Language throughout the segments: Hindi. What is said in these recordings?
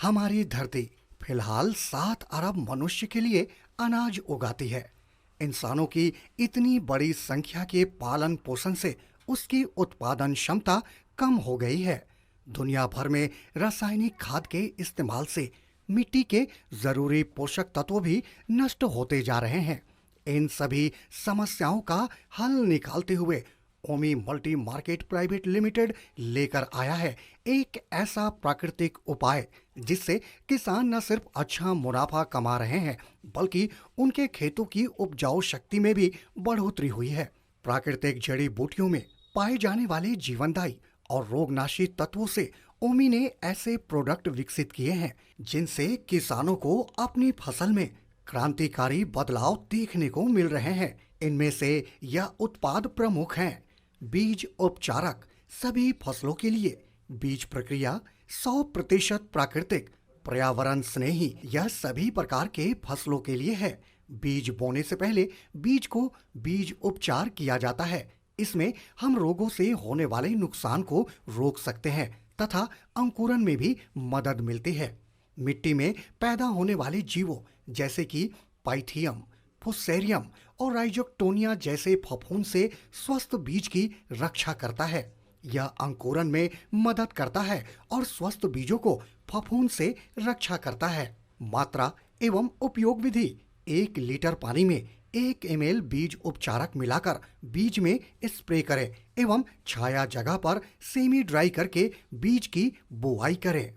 हमारी धरती फिलहाल 7 अरब मनुष्य के लिए अनाज उगाती है। इंसानों की इतनी बड़ी संख्या के पालन पोषण से उसकी उत्पादन क्षमता कम हो गई है। दुनिया भर में रासायनिक खाद के इस्तेमाल से मिट्टी के जरूरी पोषक तत्व भी नष्ट होते जा रहे हैं। इन सभी समस्याओं का हल निकालते हुए ओमी मल्टी मार्केट प्राइवेट लिमिटेड लेकर आया है एक ऐसा प्राकृतिक उपाय जिससे किसान न सिर्फ अच्छा मुनाफा कमा रहे हैं बल्कि उनके खेतों की उपजाऊ शक्ति में भी बढ़ोतरी हुई है। प्राकृतिक जड़ी बूटियों में पाए जाने वाले जीवनदायी और रोगनाशी तत्वों से ओमी ने ऐसे प्रोडक्ट विकसित किए हैं जिनसे किसानों को अपनी फसल में क्रांतिकारी बदलाव देखने को मिल रहे हैं। इनमें से यह उत्पाद प्रमुख हैं। बीज उपचारक सभी फसलों के लिए बीज प्रक्रिया 100% प्राकृतिक पर्यावरण स्नेही यह सभी प्रकार के फसलों के लिए है। बीज बोने से पहले बीज को बीज उपचार किया जाता है। इसमें हम रोगों से होने वाले नुकसान को रोक सकते हैं तथा अंकुरन में भी मदद मिलती है। मिट्टी में पैदा होने वाले जीवों जैसे कि पाइथियम, फुस्सेरियम और राइजोक्टोनिया जैसे फफूंद से स्वस्थ बीज की रक्षा करता है। यह अंकुरन में मदद करता है और स्वस्थ बीजों को फफूंद से रक्षा करता है। मात्रा एवं उपयोग विधि 1 लीटर पानी में 1 ml बीज उपचारक मिलाकर बीज में स्प्रे करें एवं छाया जगह पर सेमी ड्राई करके बीज की बुआई करें।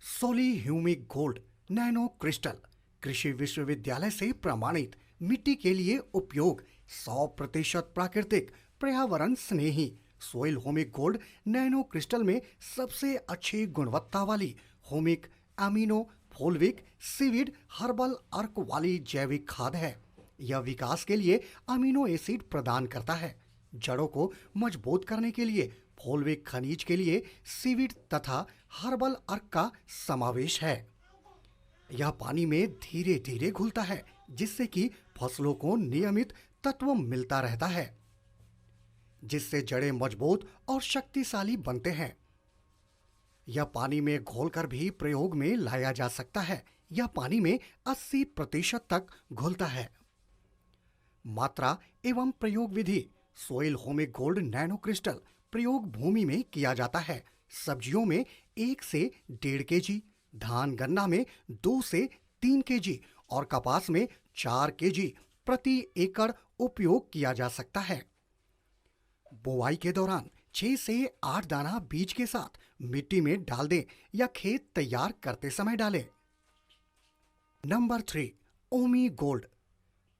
सोली ह्यूमिक गोल्ड नैनो क्रिस्टल कृषि विश्वविद्यालय से प्रमाणित मिट्टी के लिए उपयोग 100% प्राकृतिक पर्यावरण स्नेही soil humic gold nano crystal में सबसे अच्छी गुणवत्ता वाली humic amino fulvic seaweed herbal अर्क वाली जैविक खाद है। यह विकास के लिए अमीनो एसिड प्रदान करता है। जड़ों को मजबूत करने के लिए फोल्विक खनिज के लिए सीविड तथा हर्बल अर्क का समावेश है। यह पानी में धीरे धीरे घुलता है जिससे कि फसलों को नियमित तत्व मिलता रहता है जिससे जड़ें मजबूत और शक्तिशाली बनते हैं। यह पानी में घोलकर भी प्रयोग में लाया जा सकता है। यह पानी में 80% तक घुलता है। मात्रा एवं प्रयोग विधि soil humic gold nano crystal प्रयोग भूमि में किया जाता है। सब्जियों में 1 से 1.5 kg, धान गन्ना में 2 से 3 kg और कपास में 4 kg प्रति एकड़ उपयोग किया जा सकता है। बुआई के दौरान 6 से 8 दाना बीज के साथ मिट्टी में डाल दें या खेत तैयार करते समय डालें। नंबर 3 ओमी गोल्ड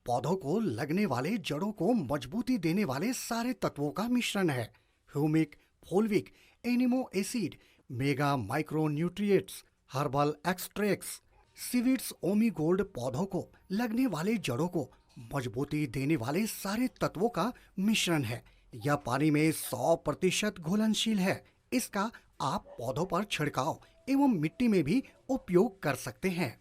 पौधों को लगने वाले जड़ों को मजबूती देने वाले सारे तत्वों का मिश्रण है। Humic, fulvic, amino acid, mega micro nutrients, herbal extracts, seaweeds. ओमी गोल्ड पौधों को लगने वाले जड़ों को मजबूती देने वाले सारे तत्वों का मिश्रण है। यह पानी में 100% घुलनशील है। इसका आप पौधों पर छिड़काव एवं मिट्टी में भी उपयोग कर सकते हैं।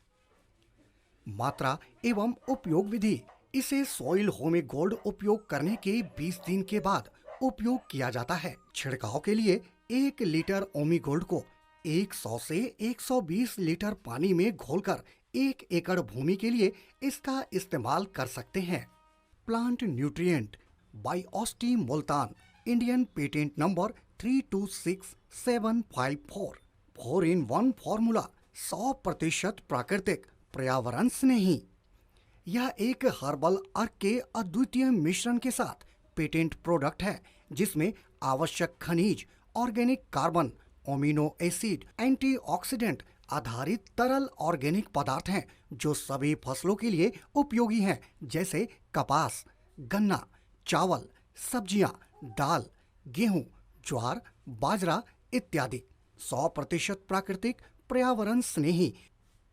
मात्रा एवं उपयोग विधि इसे सोइल होमिक गोल्ड उपयोग करने के 20 दिन के बाद उपयोग किया जाता है। छिड़काव के लिए 1 लीटर ओमी गोल्ड को 100 से 120 लीटर पानी में घोलकर 1 एकड़ भूमि के लिए इसका इस्तेमाल कर सकते हैं। प्लांट न्यूट्रिएंट बाई ऑस्टी मुल्तान Indian patent number 326754 4-in-1 formula 100% प्राकृतिक पर्यावरण स्नेही। यह एक हर्बल अर्क के अद्वितीय मिश्रण के साथ पेटेंट प्रोडक्ट है जिसमें आवश्यक खनिज, organic carbon, amino acid, antioxidant आधारित तरल ऑर्गेनिक पदार्थ हैं जो सभी फसलों के लिए उपयोगी हैं जैसे कपास, गन्ना, चावल, सब्जियां, दाल, गेहूं, ज्वार, बाजरा इत्यादि। 100% प्राकृतिक पर्यावरण स्नेही,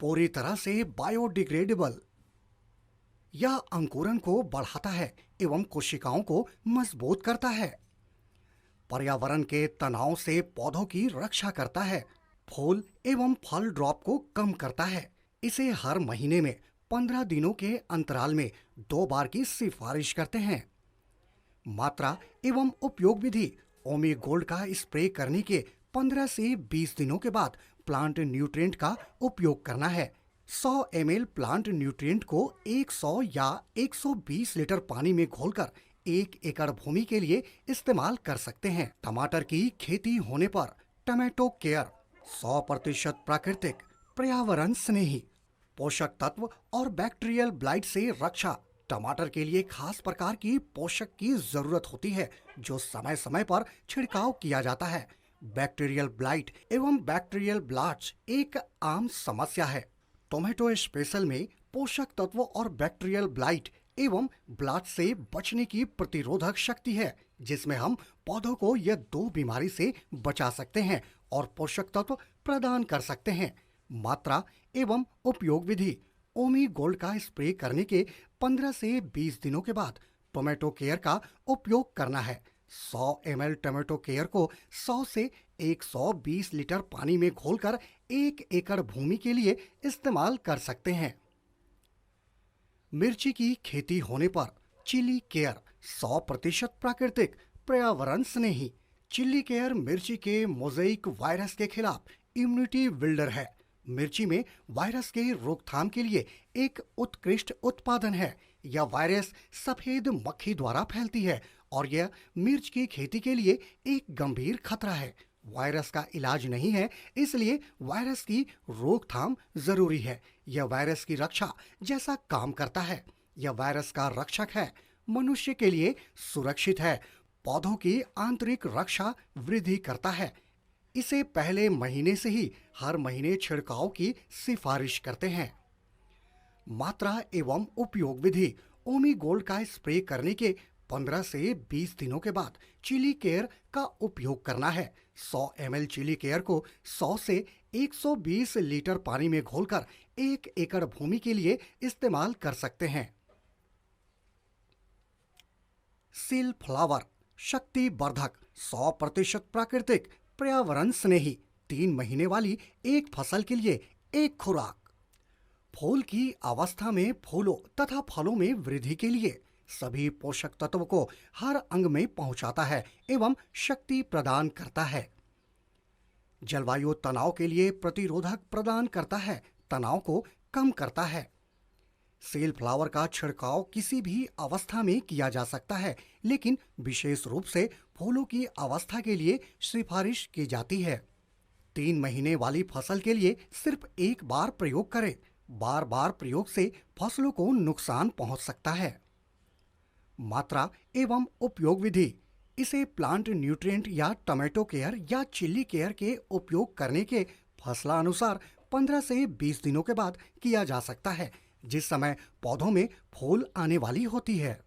पूरी तरह से बायोडिग्रेडेबल। यह अंकुरन को बढ़ाता है एवं कोशिकाओं को मजबूत करता है। पर्यावरण के तनाव से पौधों की रक्षा करता है। फूल एवं फल ड्रॉप को कम करता है। इसे हर महीने में 15 दिनों के अंतराल में 2 बार की सिफारिश करते हैं। मात्रा एवं उपयोग विधि ओमी गोल्ड का स्प्रे करने के 15 से 20 दिनों के बाद प्लांट न्यूट्रिएंट का उपयोग करना है। 100 ml प्लांट न्यूट्रिएंट को 100 या 120 लीटर पानी में घोलकर 1 एकड़ भूमि के लिए इस्तेमाल कर सकते हैं। टमाटर की खेती होने पर टमाटो केयर 100% प्राकृतिक, पर्यावरण स्नेही, पोषक तत्व और बैक्टीरियल ब्लाइट से रक्षा। टमाटर के लिए खास प्रकार की पोषक की जरूरत होती है जो समय समय पर छिड़काव किया जाता है। बैक्टीरियल ब्लाइट एवं बैक्टीरियल ब्लास्ट एक आम समस्या है। टोमेटो स्पेशल में पोषक तत्व और बैक्टीरियल ब्लाइट एवं ब्लास्ट से बचने की प्रतिरोधक शक्ति है, जिसमें हम पौधों को यह दो बीमारी से बचा सकते हैं और पोषक तत्व प्रदान कर सकते हैं। मात्रा एवं उपयोग विधि। ओमी गोल्ड का स्प्रे करने के 15 से 20 दिनों के बाद टोमेटो केयर का उपयोग करना है। 100 ml टोमेटो केयर को 100 से 120 लीटर पानी में घोलकर 1 एकड़ भूमि के लिए इस्तेमाल कर सकते हैं। मिर्ची की खेती होने पर चिली केयर 100% प्राकृतिक, पर्यावरण स्नेही। चिली केयर मिर्ची के मोज़ेइक वायरस के खिलाफ इम्यूनिटी बिल्डर है। मिर्ची में वायरस के रोकथाम के लिए एक उत्कृष्ट उत्पादन है। यह वायरस सफेद मक्खी द्वारा फैलती है और यह मिर्च की खेती के लिए एक गंभीर खतरा है। वायरस का इलाज नहीं है, इसलिए वायरस की रोकथाम जरूरी है। यह वायरस की रक्षा जैसा काम करता है। यह वायरस का रक्षक है, मनुष्य के लिए सुरक्षित है। पौधों की आंतरिक रक्षा वृद्धि करता है। इसे पहले महीने से ही हर महीने छिड़काव की सिफारिश करते हैं। मात्रा एवं उपयोग विधि। ओमी गोल्ड का स्प्रे करने के 15 से 20 दिनों के बाद चिली केयर का उपयोग करना है। 100 ml चिली केयर को 100 से 120 लीटर पानी में घोलकर 1 एकड़ भूमि के लिए इस्तेमाल कर सकते हैं। सील फ्लावर शक्ति वर्धक 100% प्राकृतिक, पर्यावरण स्नेही, 3 महीने वाली एक फसल के लिए एक खुराक। फूल की अवस्था में फूलों तथा फलों में वृद्धि के लिए सभी पोषक तत्व को हर अंग में पहुंचाता है एवं शक्ति प्रदान करता है। जलवायु तनाव के लिए प्रतिरोधक प्रदान करता है, तनाव को कम करता है। सेल फ्लावर का छिड़काव किसी भी अवस्था में किया जा सकता है, लेकिन विशेष रूप से फूलों की अवस्था के लिए सिफारिश की जाती है। 3 महीने वाली फसल के लिए सिर्फ एक बार प्रयोग करें। बार बार प्रयोग से फसलों को नुकसान पहुंच सकता है। मात्रा एवं उपयोग विधि। इसे प्लांट न्यूट्रिएंट या टोमेटो केयर या चिली केयर के उपयोग करने के फसलानुसार 15 से 20 दिनों के बाद किया जा सकता है, जिस समय पौधों में फूल आने वाली होती है।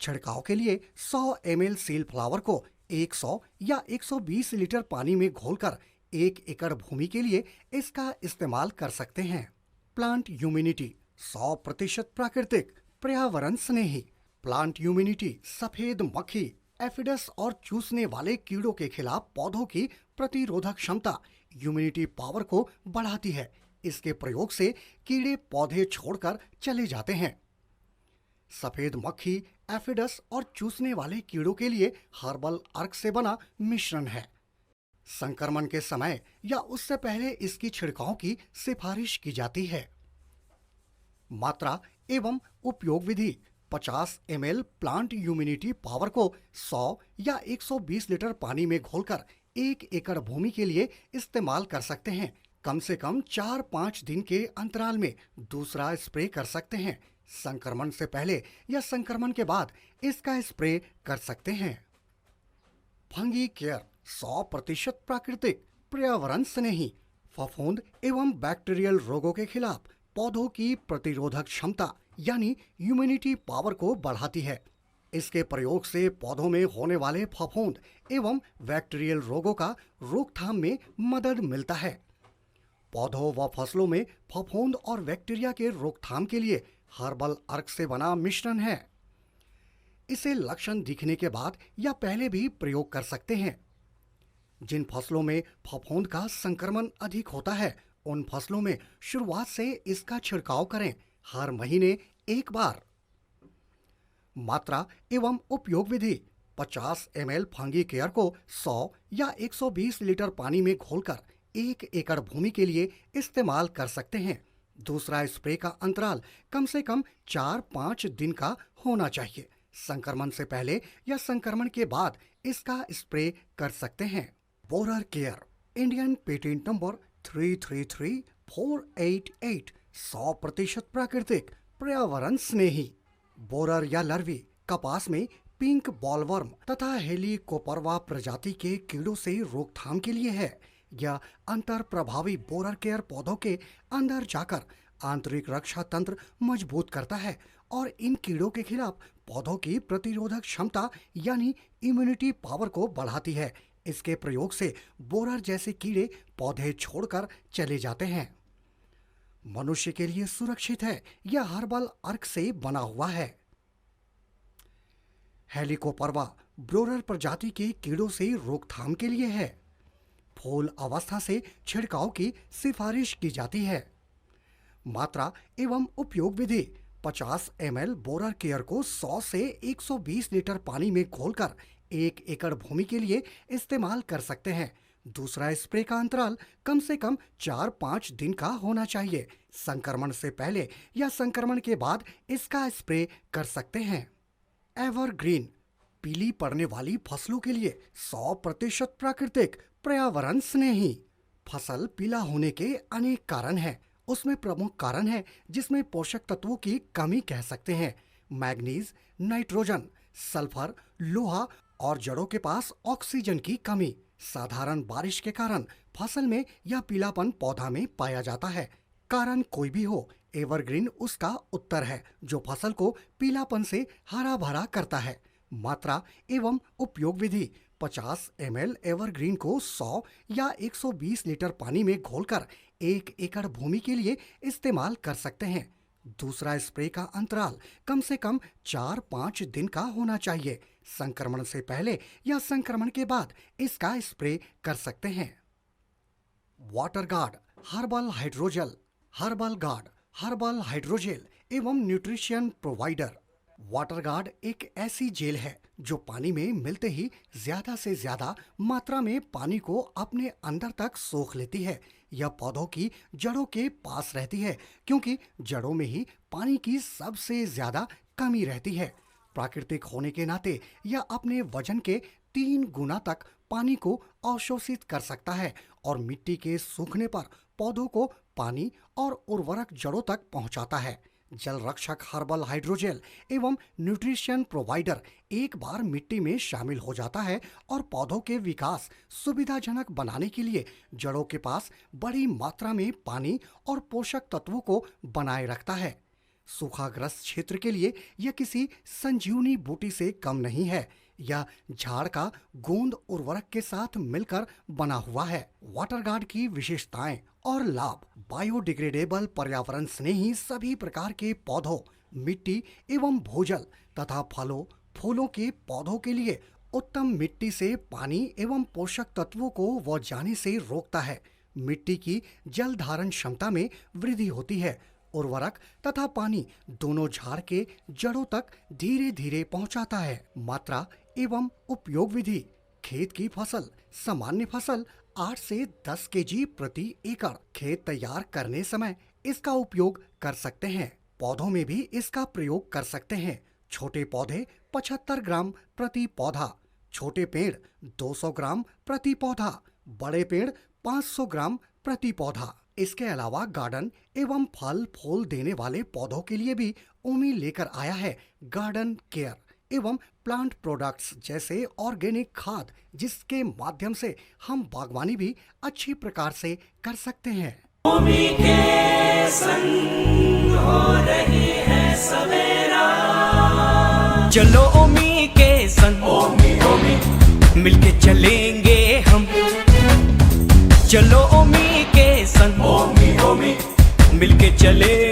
छिड़काव के लिए 100 ml सील फ्लावर को 100 या 120 लीटर पानी में घोलकर 1 एकड़ भूमि के लिए इसका इस्तेमाल कर सकते हैं। प्लांट ह्यूमिनिटी 100% प्राकृतिक, पर्यावरण स्नेही। प्लांट ह्यूमिनिटी सफेद मक्खी, एफिडस और चूसने वाले कीड़ों के खिलाफ पौधों की प्रतिरोधक क्षमता ह्यूमिनिटी पावर को बढ़ाती है। इसके प्रयोग से कीड़े पौधे छोड़कर चले जाते हैं। सफेद मक्खी, एफिडस और चूसने वाले कीड़ों के लिए हर्बल अर्क से बना मिश्रण है। संक्रमण के समय या उससे पहले इसकी छिड़काव की सिफारिश की जाती है। मात्रा एवं उपयोग विधि। 50 ml प्लांट ह्यूमिनिटी पावर को 100 या 120 लीटर पानी में घोलकर 1 एकड़ भूमि के लिए इस्तेमाल कर सकते हैं। कम से कम 4-5 दिन के अंतराल में दूसरा स्प्रे कर सकते हैं। संक्रमण से पहले या संक्रमण के बाद इसका स्प्रे कर सकते हैं। फंगी केयर 100% प्राकृतिक, पर्यावरण स्नेही। फफूंद एवं बैक्टीरियल रोगों के खिलाफ पौधों की प्रतिरोधक क्षमता यानी इम्यूनिटी पावर को बढ़ाती है। इसके प्रयोग से पौधों में होने वाले फफूंद एवं बैक्टीरियल रोगों का रोकथाम में मदद मिलता है। पौधों व फसलों में फफूंद और बैक्टीरिया के रोकथाम के लिए हर्बल अर्क से बना मिश्रण है। इसे लक्षण दिखने के बाद या पहले भी प्रयोग कर सकते हैं। जिन फसलों में फफूंद का संक्रमण अधिक होता है, उन फसलों में शुरुआत से इसका छिड़काव करें, हर महीने एक बार। मात्रा एवं उपयोग विधि। 50 ml फंगी केयर को 100 या 120 लीटर पानी में घोलकर 1 एकड़ भूमि के लिए इस्तेमाल कर सकते हैं। दूसरा स्प्रे का अंतराल कम से कम 4-5 दिन का होना चाहिए। संक्रमण से पहले या संक्रमण के बाद इसका स्प्रे कर सकते हैं। Borer care, Indian patent number 333488, 100% प्राकृतिक, पर्यावरण स्नेही। बोरर या लर्वी कपास में पिंक बॉलवर्म तथा हेलिकोपर्वा प्रजाति के कीड़ों से रोकथाम के लिए है। यह अंतर प्रभावी बोरर केयर पौधों के अंदर जाकर आंतरिक रक्षा तंत्र मजबूत करता है और इन कीड़ों के खिलाफ पौधों की प्रतिरोधक क्षमता यानी इम्यूनिटी पावर को बढ़ाती है। इसके प्रयोग से बोरर जैसे कीड़े पौधे छोड़कर चले जाते हैं। मनुष्य के लिए सुरक्षित है। यह हर्बल अर्क से बना हुआ है। हेलिकोपर्वा बोरर प्रजाति के कीड़ों से रोकथाम के लिए है। फूल अवस्था से छिड़काव की सिफारिश की जाती है। मात्रा एवं उपयोग विधि: 50 ml बोरर केयर को 100 से 120 लीटर पानी में घोलकर 1 एकड़ भूमि के लिए इस्तेमाल कर सकते हैं। दूसरा स्प्रे का अंतराल कम से कम 4-5 दिन का होना चाहिए। संक्रमण से पहले या संक्रमण के बाद इसका स्प्रे कर सकते हैं। एवरग्रीन, पीली पड़ने वाली फसलों के लिए 100% प्राकृतिक, पर्यावरण स्नेही। फसल पीला होने के अनेक कारण हैं। उसमें प्रमुख कारण है जिसमें पोषक तत्वों की कमी कह सकते हैं। मैग्नीज, नाइट्रोजन, सल्फर, लोहा और जड़ों के पास ऑक्सीजन की कमी। साधारण बारिश के कारण फसल में यह पीलापन पौधा में पाया जाता है। कारण कोई भी हो, एवरग्रीन उसका उत्तर है जो फसल को पीलापन से हरा भरा करता है। मात्रा एवं उपयोग विधि: 50 ml एवरग्रीन को 100 या 120 लीटर पानी में घोलकर 1 एकड़ भूमि के लिए इस्तेमाल कर सकते हैं। दूसरा स्प्रे का अंतराल कम से कम 4-5 दिन का होना चाहिए। संक्रमण से पहले या संक्रमण के बाद इसका स्प्रे कर सकते हैं। Water guard, herbal hydrogel, herbal guard, herbal hydrogel एवं न्यूट्रिशन प्रोवाइडर। वाटर गार्ड एक ऐसी जेल है जो पानी में मिलते ही ज्यादा से ज्यादा मात्रा में पानी को अपने अंदर तक सोख लेती है। यह पौधों की जड़ों के पास रहती है क्योंकि जड़ों में ही पानी की सबसे ज्यादा कमी रहती है। प्राकृतिक होने के नाते यह अपने वजन के 3 गुना तक पानी को अवशोषित कर सकता है और मिट्टी के सूखने पर पौधों को पानी और उर्वरक जड़ों तक पहुंचाता है। जल रक्षक हर्बल हाइड्रोजेल एवं न्यूट्रिशन प्रोवाइडर एक बार मिट्टी में शामिल हो जाता है और पौधों के विकास सुविधाजनक बनाने के लिए जड़ों के पास बड़ी मात्रा में पानी और पोषक तत्वों को बनाए रखता है। सूखाग्रस्त क्षेत्र के लिए यह किसी संजीवनी बूटी से कम नहीं है। यह झाड़ का गोंद उर्वरक के साथ मिलकर बना हुआ है। वाटर गार्ड की विशेषताएं और लाभ: बायोडिग्रेडेबल, पर्यावरण स्नेही, सभी प्रकार के पौधों, मिट्टी एवं भूजल तथा फलों फूलों के पौधों के लिए उत्तम। मिट्टी से पानी एवं पोषक तत्वों को वो जाने से रोकता है। मिट्टी की जल धारण क्षमता में वृद्धि होती है। उर्वरक तथा पानी दोनों झाड़ के जड़ों तक धीरे धीरे पहुंचाता है। मात्रा एवं उपयोग विधि: खेत की फसल, सामान्य फसल 8 से 10 केजी प्रति एकड़। खेत तैयार करने समय इसका उपयोग कर सकते हैं। पौधों में भी इसका प्रयोग कर सकते हैं। छोटे पौधे 75 ग्राम प्रति पौधा, छोटे पेड़ 200 ग्राम प्रति पौधा, बड़े पेड़ 500 ग्राम प्रति पौधा। इसके अलावा गार्डन एवं फल फूल देने वाले पौधों के लिए भी ओमी लेकर आया है गार्डन केयर एवं प्लांट प्रोडक्ट्स जैसे ऑर्गेनिक खाद, जिसके माध्यम से हम बागवानी भी अच्छी प्रकार से कर सकते हैं। ओमी के संग हो रही है सवेरा, चलो ओमी के संग, ओमी ओमी मिलके चलेंगे हम। चलो ओमी के संग, ओमी ओमी मिलके चले